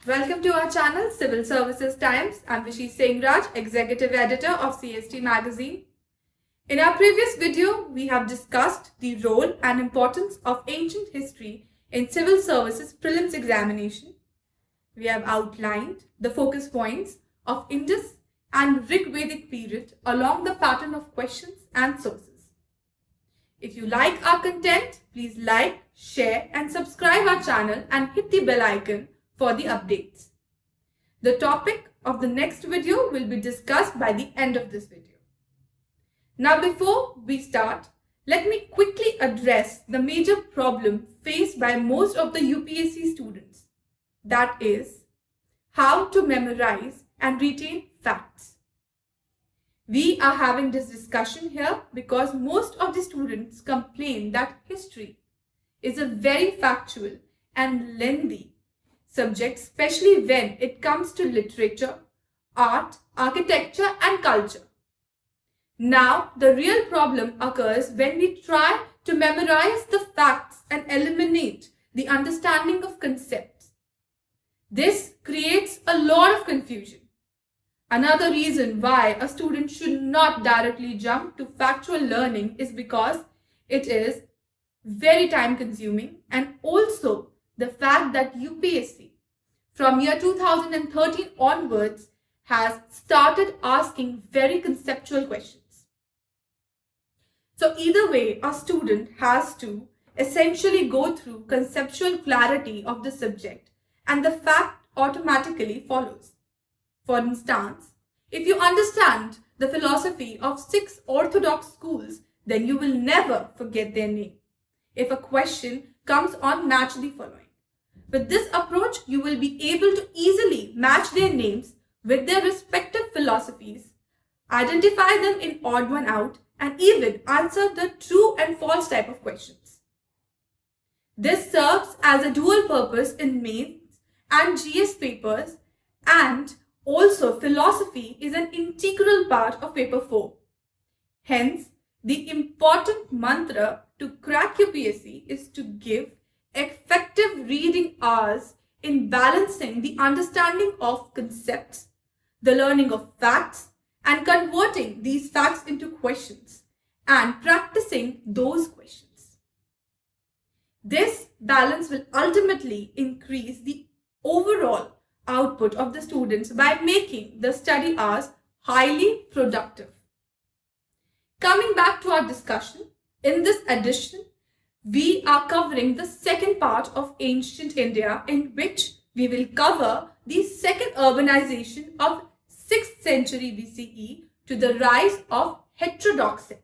Welcome to our channel, Civil Services Times. I'm Vishi Raj, Executive Editor of CST Magazine. In our previous video, we have discussed the role and importance of ancient history in Civil Services Prelims Examination. We have outlined the focus points of Indus and Rig-Vedic period along the pattern of questions and sources. If you like our content, please like, share and subscribe our channel and hit the bell icon for the updates. The topic of the next video will be discussed by the end of this video. Now before we start, let me quickly address the major problem faced by most of the UPSC students. That is, how to memorize and retain facts. We are having this discussion here because most of the students complain that history is a very factual and lengthy subject, especially when it comes to literature, art, architecture and culture. Now, the real problem occurs when we try to memorize the facts and eliminate the understanding of concepts. This creates a lot of confusion. Another reason why a student should not directly jump to factual learning is because it is very time consuming, and also the fact that UPSC from year 2013 onwards has started asking very conceptual questions. So either way, a student has to essentially go through conceptual clarity of the subject and the fact automatically follows. For instance, if you understand the philosophy of 6 Orthodox schools, then you will never forget their name if a question comes on match the following. With this approach, you will be able to easily match their names with their respective philosophies, identify them in odd one out, and even answer the true and false type of questions. This serves as a dual purpose in mains and GS papers, and also philosophy is an integral part of paper 4. Hence, the important mantra to crack UPSC is to give effective reading hours in balancing the understanding of concepts, the learning of facts, and converting these facts into questions and practicing those questions. This balance will ultimately increase the overall output of the students by making the study hours highly productive. Coming back to our discussion, in this edition, we are covering the second part of ancient India, in which we will cover the second urbanization of 6th century BCE to the rise of heterodoxy.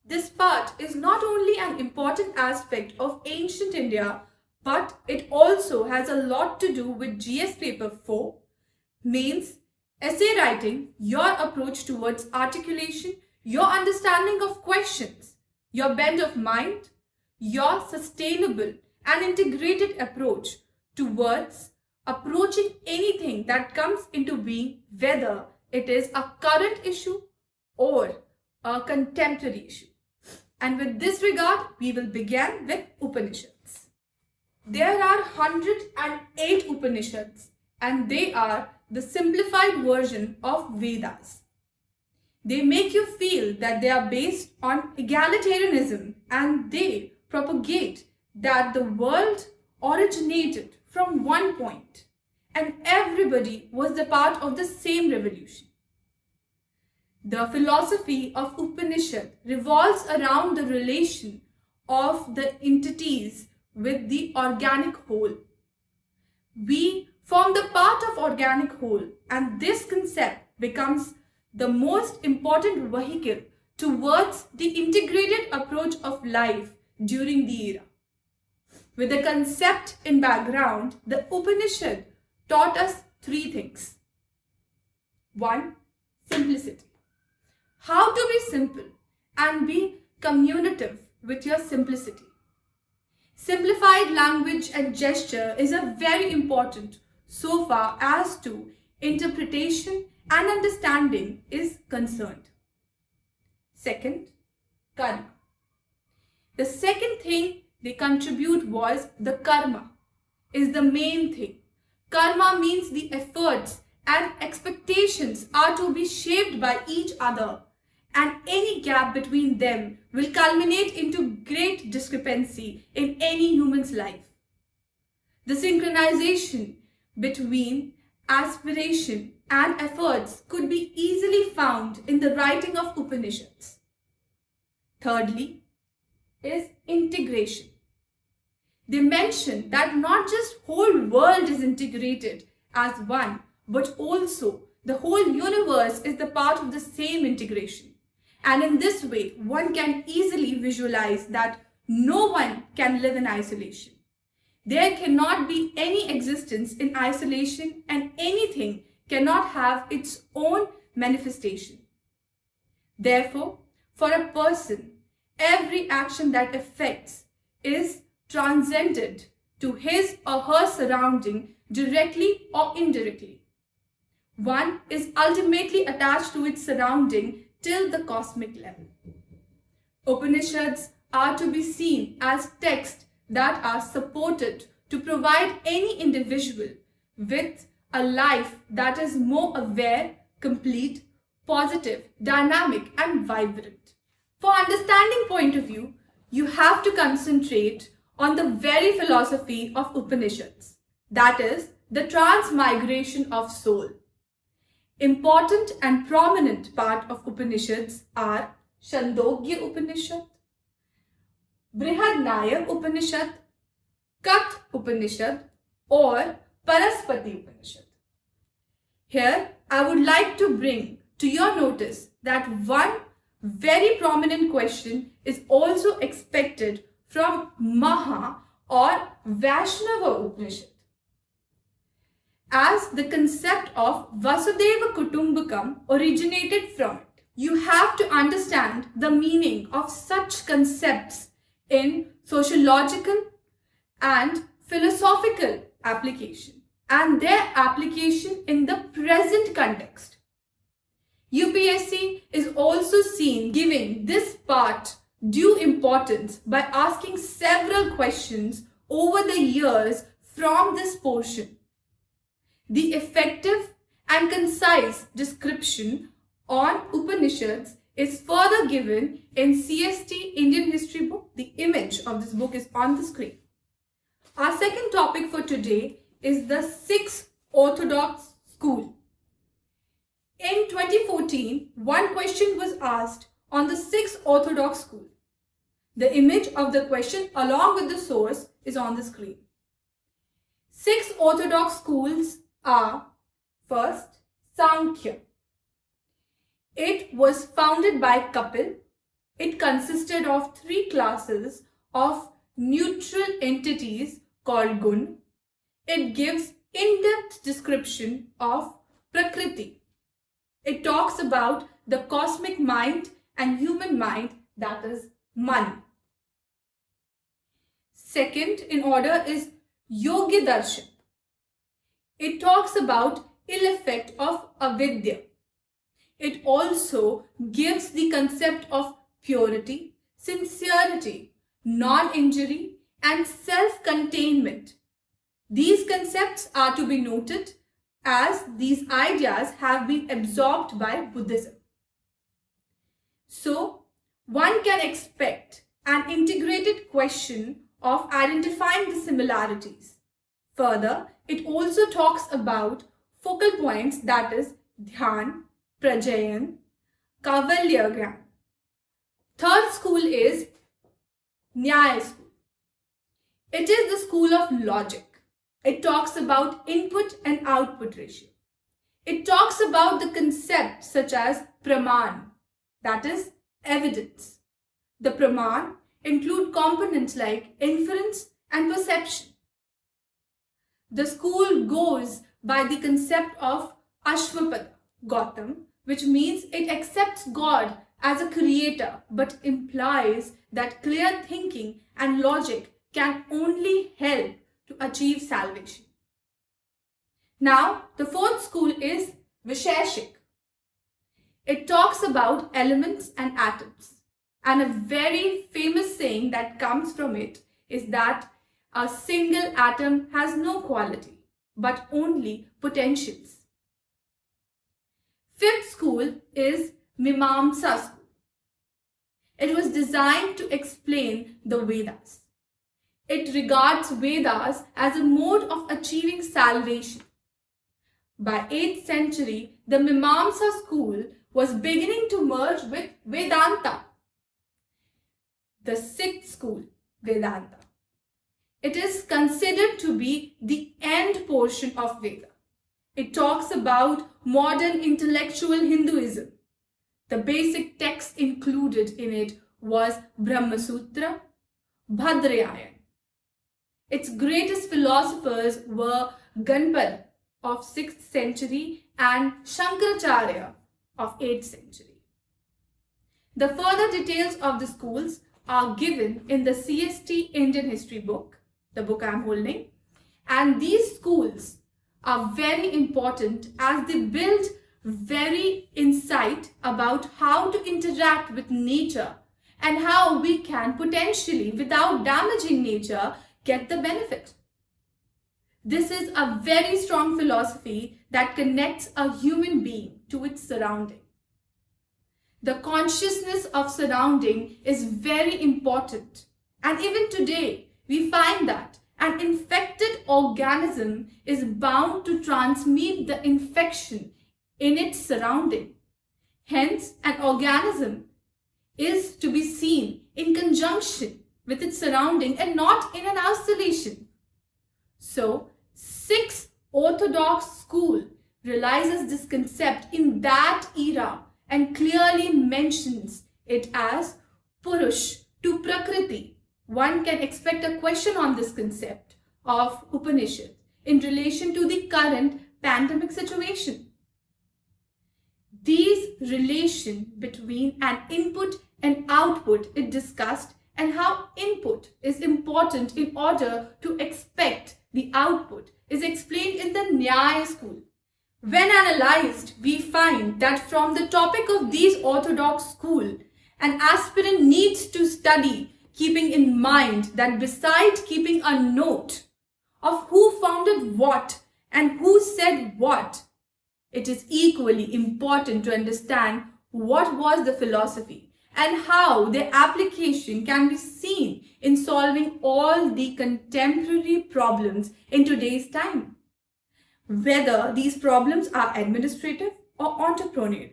This part is not only an important aspect of ancient India, but it also has a lot to do with GS paper 4, mains, essay writing, your approach towards articulation, your understanding of questions, your bend of mind, your sustainable and integrated approach towards approaching anything that comes into being, whether it is a current issue or a contemporary issue. And with this regard, we will begin with Upanishads. There are 108 Upanishads, and they are the simplified version of Vedas. They make you feel that they are based on egalitarianism, and they propagate that the world originated from one point and everybody was the part of the same revolution. The philosophy of Upanishad revolves around the relation of the entities with the organic whole. We form the part of organic whole, and this concept becomes the most important vehicle towards the integrated approach of life during the era. With the concept in background, the Upanishad taught us 3 things. 1. Simplicity. How to be simple and be communicative with your simplicity. Simplified language and gesture is a very important so far as to interpretation and understanding is concerned. Second, karma. The second thing they contribute was the karma is the main thing. Karma means the efforts and expectations are to be shaped by each other, and any gap between them will culminate into great discrepancy in any human's life. The synchronization between aspiration and efforts could be easily found in the writing of Upanishads. Thirdly is integration. They mention that not just whole world is integrated as one, but also the whole universe is the part of the same integration. And in this way, one can easily visualize that no one can live in isolation. There cannot be any existence in isolation, and anything cannot have its own manifestation. Therefore, for a person, every action that affects is transcended to his or her surrounding directly or indirectly. One is ultimately attached to its surrounding till the cosmic level. Upanishads are to be seen as texts that are supported to provide any individual with a life that is more aware, complete, positive, dynamic, and vibrant. For understanding point of view, you have to concentrate on the very philosophy of Upanishads, that is, the transmigration of soul. Important and prominent part of Upanishads are Chandogya Upanishad, Brihadnyaya Upanishad, Kath Upanishad, or Paraspati Upanishad. Here, I would like to bring to your notice that one very prominent question is also expected from Maha or Vaishnava Upanishad. As the concept of Vasudeva Kutumbakam originated from it, you have to understand the meaning of such concepts in sociological and philosophical application and their application in the present context. UPSC is also seen giving this part due importance by asking several questions over the years from this portion. The effective and concise description on Upanishads is further given in CST Indian History book. The image of this book is on the screen. Our second topic for today is the 6th Orthodox School. In 2014, one question was asked on the 6th Orthodox School. The image of the question along with the source is on the screen. 6 Orthodox schools are: first, Sankhya. It was founded by Kapil. It consisted of 3 classes of neutral entities called Gun. It gives in-depth description of Prakriti. It talks about the cosmic mind and human mind, that is Man. Second in order is Yogi Darshan. It talks about ill effect of avidya. It also gives the concept of purity, sincerity, non-injury, and self-containment. These concepts are to be noted as these ideas have been absorbed by Buddhism. So, one can expect an integrated question of identifying the similarities. Further, it also talks about focal points, that is Dhyan, Prajayan, Kavalya. Third school is Nyaya school. It is the school of logic. It talks about input and output ratio. It talks about the concepts such as Praman, that is evidence. The Praman include components like inference and perception. The school goes by the concept of Ashvapada, Gautam, which means it accepts God as a creator but implies that clear thinking and logic can only help to achieve salvation. Now, the fourth school is Visheshik. It talks about elements and atoms. And a very famous saying that comes from it is that a single atom has no quality, but only potentials. Fifth school is Mimamsa school. It was designed to explain the Vedas. It regards Vedas as a mode of achieving salvation. By 8th century, the Mimamsa school was beginning to merge with Vedanta. The 6th school, Vedanta. It is considered to be the end portion of Veda. It talks about modern intellectual Hinduism. The basic text included in it was Brahma Sutra, Bhadrayana. Its greatest philosophers were Ganpal of 6th century and Shankaracharya of 8th century. The further details of the schools are given in the CST Indian History book, the book I am holding, and these schools are very important as they build very insight about how to interact with nature and how we can potentially, without damaging nature, get the benefit. This is a very strong philosophy that connects a human being to its surrounding. The consciousness of surrounding is very important, and even today we find that an infected organism is bound to transmit the infection in its surrounding. Hence, an organism is to be seen in conjunction with its surrounding and not in an isolation. So, 6th Orthodox school realizes this concept in that era and clearly mentions it as Purush to Prakriti. One can expect a question on this concept of Upanishads in relation to the current pandemic situation. These relation between an input and output is discussed, and how input is important in order to expect the output is explained in the Nyaya school. When analyzed, we find that from the topic of these Orthodox school, an aspirant needs to study keeping in mind that besides keeping a note of who founded what and who said what, it is equally important to understand what was the philosophy and how their application can be seen in solving all the contemporary problems in today's time, whether these problems are administrative or entrepreneurial.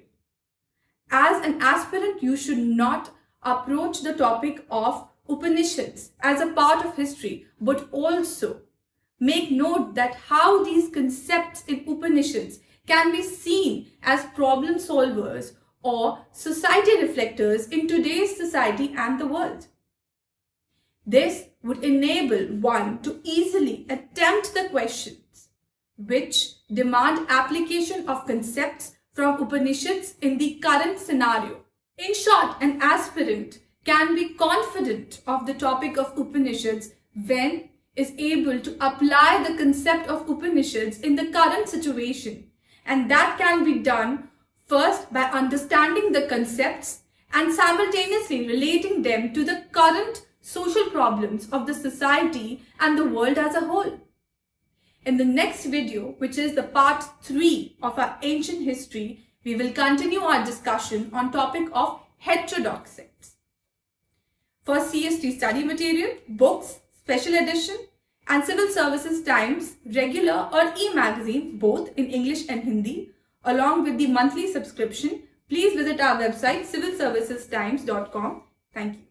As an aspirant, you should not approach the topic of Upanishads as a part of history, but also make note that how these concepts in Upanishads can be seen as problem solvers or society reflectors in today's society and the world. This would enable one to easily attempt the questions which demand application of concepts from Upanishads in the current scenario. In short, an aspirant can be confident of the topic of Upanishads when is able to apply the concept of Upanishads in the current situation, and that can be done first by understanding the concepts and simultaneously relating them to the current social problems of the society and the world as a whole. In the next video, which is the part 3 of our ancient history, we will continue our discussion on topic of heterodox sects. For CST study material, books, special edition and Civil Services Times, regular or e-magazine, both in English and Hindi, along with the monthly subscription, please visit our website civilservicestimes.com. Thank you.